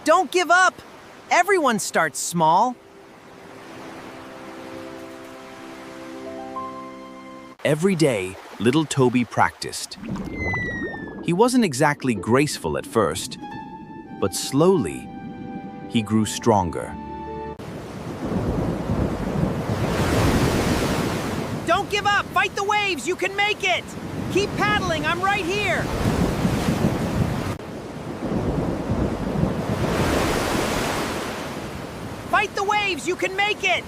Don't give up! Everyone starts small. Every day, little Toby practiced. He wasn't exactly graceful at first, but slowly, he grew stronger. Don't give up! Fight the waves! You can make it! Keep paddling! I'm right here! Fight the waves! You can make it!